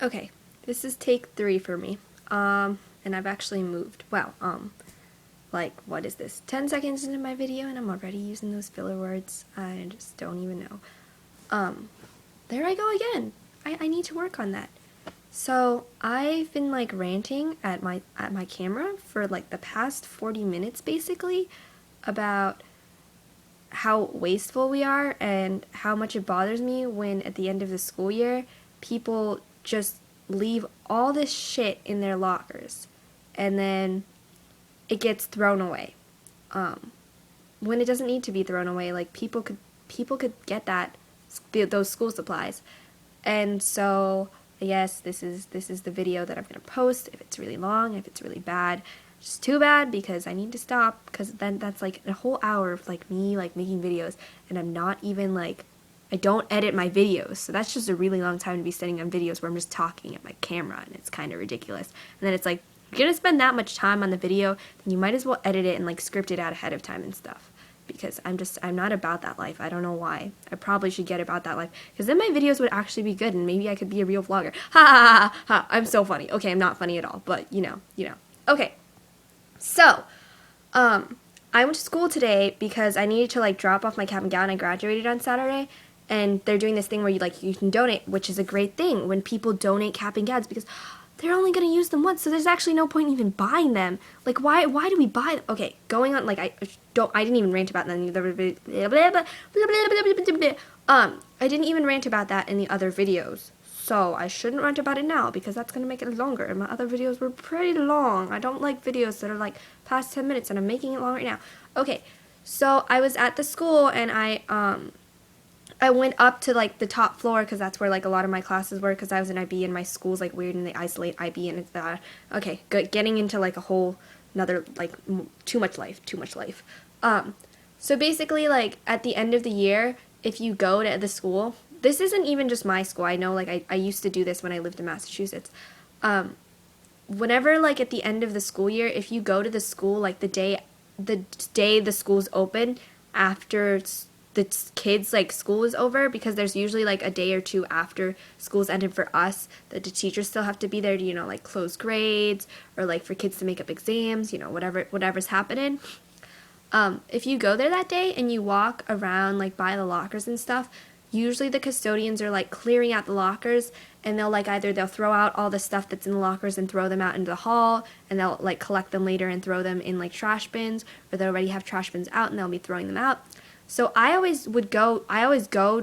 Okay, this is take 3 for me. And I've actually moved. Wow, like, what is this? 10 seconds into my video and I'm already using those filler words. I just don't even know. There I go again. I need to work on that. So, I've been, like, ranting at my camera for, like, the past 40 minutes, basically, about how wasteful we are and how much it bothers me when at the end of the school year people just leave all this shit in their lockers and then it gets thrown away when it doesn't need to be thrown away. Like, people could get those school supplies. And so yes, this is the video that I'm going to post. If it's really long, if it's really bad, it's too bad, because I need to stop, because then that's like a whole hour of like me like making videos, and I'm not even like, I don't edit my videos, so that's just a really long time to be sitting on videos where I'm just talking at my camera, and it's kind of ridiculous. And then it's like, if you're gonna spend that much time on the video, then you might as well edit it and like script it out ahead of time and stuff, because I'm not about that life. I don't know why. I probably should get about that life, because then my videos would actually be good and maybe I could be a real vlogger. Ha ha ha ha. I'm so funny. Okay, I'm not funny at all, but you know. Okay. So, I went to school today because I needed to like drop off my cap and gown. I graduated on Saturday, and they're doing this thing where you can donate, which is a great thing when people donate cap and gowns, because they're only going to use them once, so there's actually no point in even buying them. Like, why do we buy them? Okay, going on, like, I didn't even rant about that in the I didn't even rant about that in the other videos, so I shouldn't rant about it now, because that's going to make it longer, and my other videos were pretty long. I don't like videos that are, like, past 10 minutes, and I'm making it long right now. Okay, so I was at the school, and I went up to like the top floor, because that's where like a lot of my classes were, because I was in IB and my school's like weird and they isolate IB, and it's okay, good, getting into like a whole another like too much life. So basically, like, at the end of the year, if you go to the school, this isn't even just my school, I know, like, I used to do this when I lived in Massachusetts. Whenever, like, at the end of the school year, if you go to the school, like, the day the school's open, after the kids, like, school is over, because there's usually, like, a day or two after school's ended for us, that the teachers still have to be there to, like, close grades, or, like, for kids to make up exams, whatever's happening. If you go there that day and you walk around, like, by the lockers and stuff, usually the custodians are, like, clearing out the lockers, and they'll, like, either they'll throw out all the stuff that's in the lockers and throw them out into the hall, and they'll, like, collect them later and throw them in, like, trash bins, or they already have trash bins out and they'll be throwing them out. So I always go,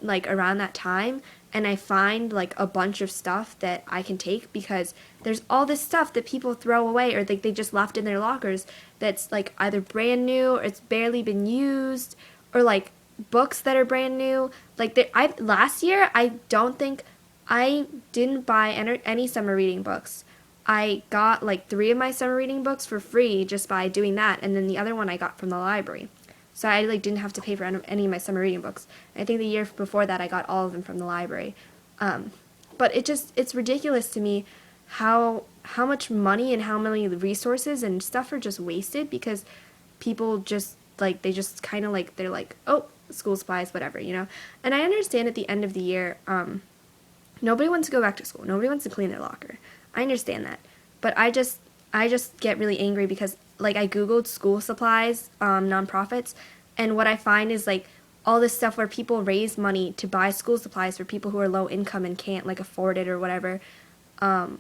like, around that time, and I find, like, a bunch of stuff that I can take, because there's all this stuff that people throw away, or they just left in their lockers, that's, like, either brand new, or it's barely been used, or, like, books that are brand new. Like, last year, I didn't buy any summer reading books. I got, like, 3 of my summer reading books for free just by doing that, and then the other one I got from the library. So I, like, didn't have to pay for any of my summer reading books. I think the year before that I got all of them from the library. But it's ridiculous to me how much money and how many resources and stuff are just wasted, because people just, like, they just kind of, like, they're like, oh, school supplies, whatever, And I understand at the end of the year, nobody wants to go back to school. Nobody wants to clean their locker. I understand that. But I just get really angry, because, like, I Googled school supplies, nonprofits, and what I find is, like, all this stuff where people raise money to buy school supplies for people who are low income and can't, like, afford it or whatever. And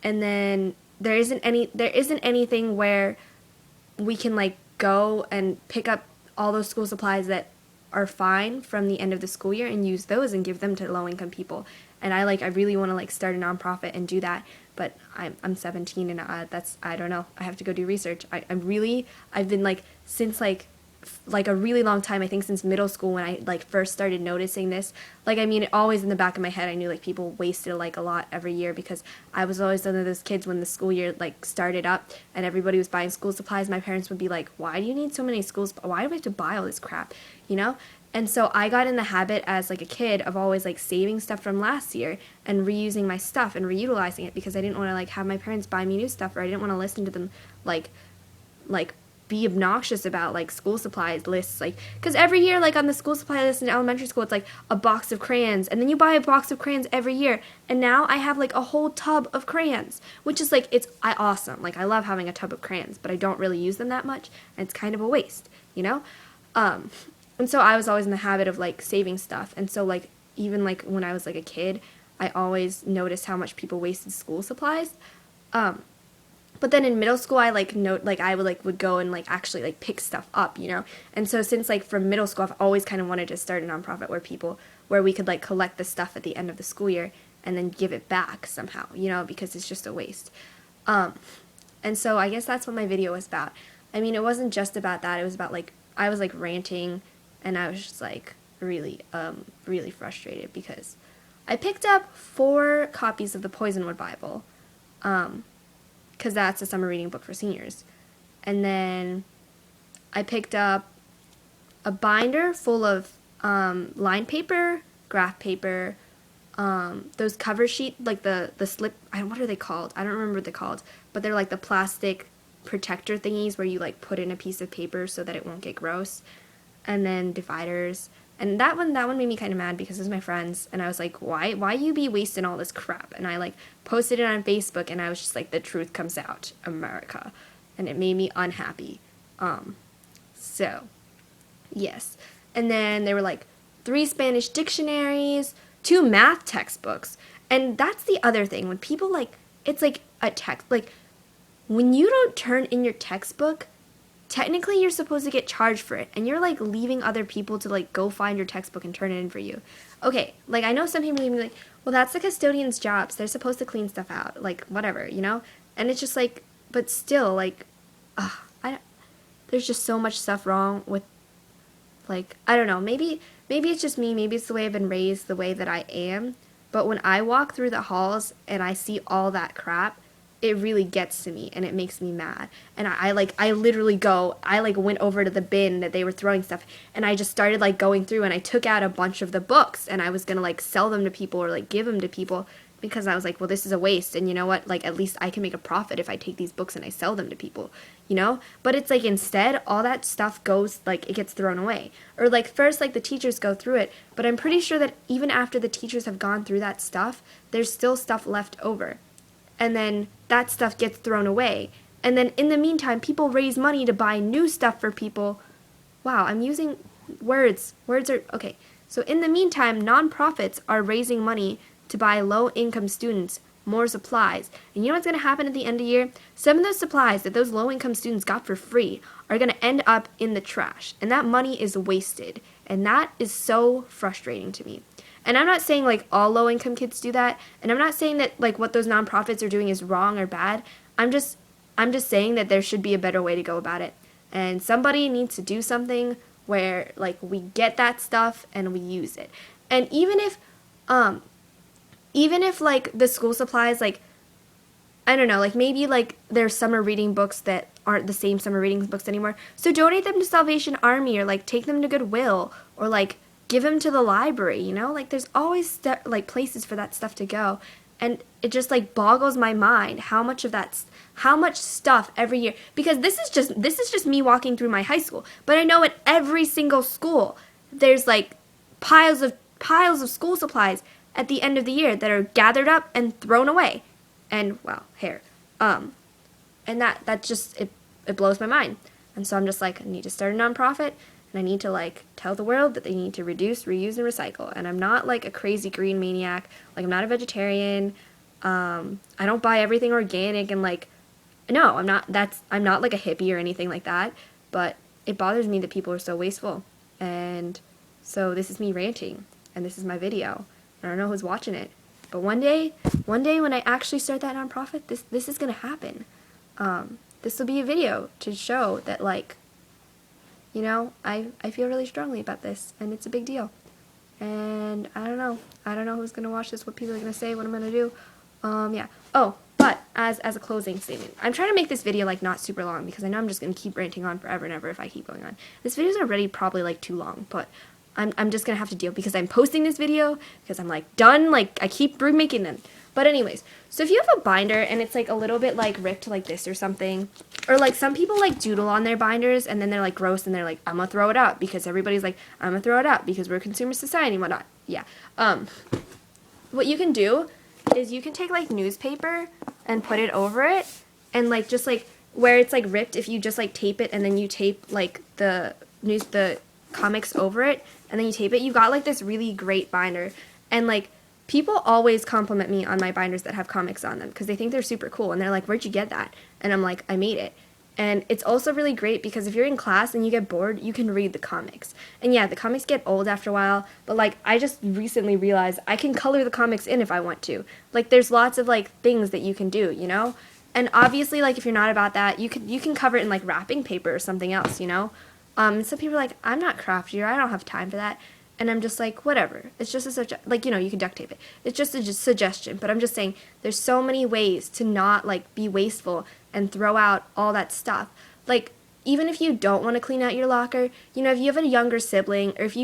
then there isn't anything where we can, like, go and pick up all those school supplies that are fine from the end of the school year and use those and give them to low income people. And I really want to, like, start a nonprofit and do that, but I'm 17 and I don't know. I have to go do research. I've been, like, since like a really long time, I think since middle school, when I, like, first started noticing this. Like, I mean, always in the back of my head I knew, like, people wasted, like, a lot every year, because I was always one of those kids when the school year, like, started up and everybody was buying school supplies. My parents would be like, why do you need so many schools? Why do we have to buy all this crap, And so I got in the habit as, like, a kid of always, like, saving stuff from last year and reusing my stuff and reutilizing it, because I didn't want to, like, have my parents buy me new stuff, or I didn't want to listen to them, like be obnoxious about like school supplies lists, like, because every year, like on the school supply list in elementary school, it's like a box of crayons, and then you buy a box of crayons every year, and now I have like a whole tub of crayons, which is like, awesome. Like, I love having a tub of crayons, but I don't really use them that much, and it's kind of a waste, you know. And so I was always in the habit of like saving stuff, and so like even like when I was like a kid, I always noticed how much people wasted school supplies. But then in middle school, I would go and like actually like pick stuff up, you know. And so since like from middle school, I've always kind of wanted to start a nonprofit where we could like collect the stuff at the end of the school year and then give it back somehow, you know, because it's just a waste. And so I guess that's what my video was about. I mean, it wasn't just about that. It was about like I was like ranting, and I was just like really frustrated because I picked up 4 copies of the Poisonwood Bible. Because that's a summer reading book for seniors. And then I picked up a binder full of line paper, graph paper, those cover sheet, like the slip, what are they called? I don't remember what they're called, but they're like the plastic protector thingies where you like put in a piece of paper so that it won't get gross. And then dividers. And that one made me kind of mad because it was my friends, and I was like, why you be wasting all this crap? And I like posted it on Facebook, and I was just like, the truth comes out, America. And it made me unhappy. So, yes. And then there were like 3 Spanish dictionaries, 2 math textbooks. And that's the other thing, when people like, it's like a text, like when you don't turn in your textbook, technically you're supposed to get charged for it, and you're like leaving other people to like go find your textbook and turn it in for you. Okay, like I know some people are gonna be like, well, that's the custodian's jobs, they're supposed to clean stuff out, like whatever, you know. And it's just like, but still, like, there's just so much stuff wrong with, like, I don't know, maybe it's just me, maybe it's the way I've been raised, the way that I am, but when I walk through the halls and I see all that crap, it really gets to me, and it makes me mad. And I went over to the bin that they were throwing stuff, and I just started like going through, and I took out a bunch of the books, and I was gonna like sell them to people or like give them to people, because I was like, well, this is a waste, and you know what, like at least I can make a profit if I take these books and I sell them to people, you know. But it's like, instead all that stuff goes, like, it gets thrown away, or like first like the teachers go through it, but I'm pretty sure that even after the teachers have gone through that stuff, there's still stuff left over. And then that stuff gets thrown away. And then in the meantime, people raise money to buy new stuff for people. Wow, I'm using words. Words are, okay. So in the meantime, nonprofits are raising money to buy low-income students more supplies. And you know what's going to happen at the end of the year? Some of those supplies that those low-income students got for free are going to end up in the trash. And that money is wasted. And that is so frustrating to me. And I'm not saying like all low-income kids do that, and I'm not saying that like what those nonprofits are doing is wrong or bad. I'm just saying that there should be a better way to go about it. And somebody needs to do something where like we get that stuff and we use it. And even if like the school supplies, like, I don't know, like maybe like there's summer reading books that aren't the same summer reading books anymore, so donate them to Salvation Army, or like take them to Goodwill, or like give them to the library, you know? Like, there's always like places for that stuff to go. And it just like boggles my mind how much stuff every year, because this is just me walking through my high school, but I know at every single school there's like piles of school supplies at the end of the year that are gathered up and thrown away. And well, and that just it blows my mind. And so I'm just like, I need to start a nonprofit. And I need to like tell the world that they need to reduce, reuse, and recycle. And I'm not like a crazy green maniac. Like, I'm not a vegetarian. I don't buy everything organic, and like, no, I'm not like a hippie or anything like that. But it bothers me that people are so wasteful. And so this is me ranting, and this is my video. I don't know who's watching it, but one day when I actually start that nonprofit, this is gonna happen. This will be a video to show that, like, you know, I feel really strongly about this, and it's a big deal. And I don't know who's gonna watch this, what people are gonna say, what I'm gonna do. Yeah. Oh, but as a closing statement, I'm trying to make this video like not super long, because I know I'm just gonna keep ranting on forever and ever if I keep going on. This video's already probably like too long, but I'm just gonna have to deal, because I'm posting this video because I'm like done. Like, I keep making them. But anyways, so if you have a binder and it's like a little bit like ripped like this or something, or like some people like doodle on their binders and then they're like gross and they're like, I'm gonna throw it out because everybody's like, I'm gonna throw it out because we're a consumer society and whatnot. Yeah. What you can do is you can take like newspaper and put it over it and like just like where it's like ripped, if you just like tape it and then you tape like the comics over it and then you tape it, you got like this really great binder. And like people always compliment me on my binders that have comics on them because they think they're super cool and they're like, where'd you get that? And I'm like, I made it. And it's also really great because if you're in class and you get bored, you can read the comics. And yeah, the comics get old after a while, but like I just recently realized I can color the comics in if I want to. Like there's lots of like things that you can do, you know? And obviously like if you're not about that, you can cover it in like wrapping paper or something else, you know? Some people are like, I'm not crafty or I don't have time for that. And I'm just like, whatever. It's just like, you know, you can duct tape it. It's just a suggestion. But I'm just saying, there's so many ways to not, like, be wasteful and throw out all that stuff. Like, even if you don't want to clean out your locker, you know, if you have a younger sibling, or if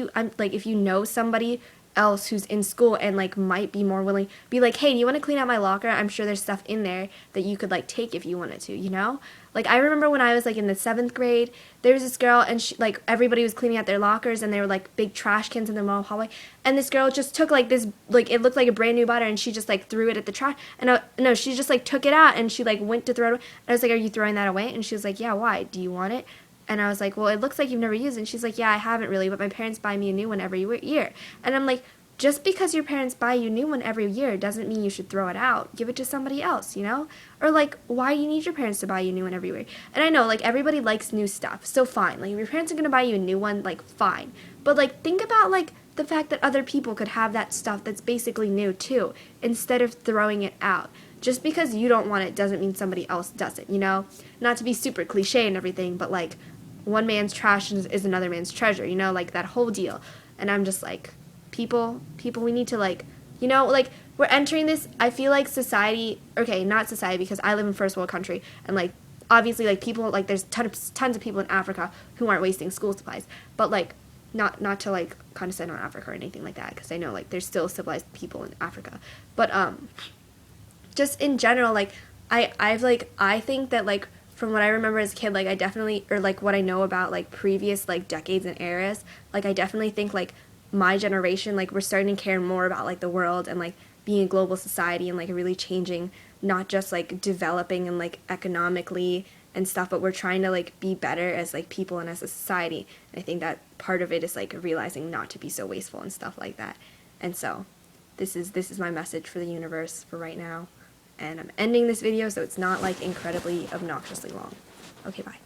you know somebody else who's in school and, like, might be more willing, be like, hey, do you want to clean out my locker? I'm sure there's stuff in there that you could, like, take if you wanted to, you know? Like, I remember when I was, like, in the 7th grade, there was this girl, and she, like, everybody was cleaning out their lockers, and there were, like, big trash cans in the hallway, and this girl just took, like, this, like, it looked like a brand new butter, and she just, like, threw it at the trash, and no, she just, like, took it out, and she, like, went to throw it away, and I was like, are you throwing that away? And she was like, yeah, why? Do you want it? And I was like, well, it looks like you've never used it, and she's like, yeah, I haven't really, but my parents buy me a new one every year, and I'm like, just because your parents buy you a new one every year doesn't mean you should throw it out. Give it to somebody else, you know? Or, like, why do you need your parents to buy you a new one every year? And I know, like, everybody likes new stuff, so fine. Like, if your parents are going to buy you a new one, like, fine. But, like, think about, like, the fact that other people could have that stuff that's basically new, too, instead of throwing it out. Just because you don't want it doesn't mean somebody else doesn't, you know? Not to be super cliche and everything, but, like, one man's trash is another man's treasure, you know? Like, that whole deal. And I'm just like, people, we need to, like, you know, like, we're entering this, I feel like society, okay, not society, because I live in first world country, and, like, obviously, like, people, like, there's tons of people in Africa who aren't wasting school supplies, but, like, not to, like, condescend on Africa or anything like that, because I know, like, there's still civilized people in Africa, but, just in general, like, I think that, like, from what I remember as a kid, like, I definitely, or, like, what I know about, like, previous, like, decades and eras, like, I definitely think, like, my generation, like, we're starting to care more about, like, the world and, like, being a global society and, like, really changing, not just, like, developing and, like, economically and stuff, but we're trying to, like, be better as, like, people and as a society. And I think that part of it is, like, realizing not to be so wasteful and stuff like that. And so this is my message for the universe for right now. And I'm ending this video so it's not, like, incredibly obnoxiously long. Okay, bye.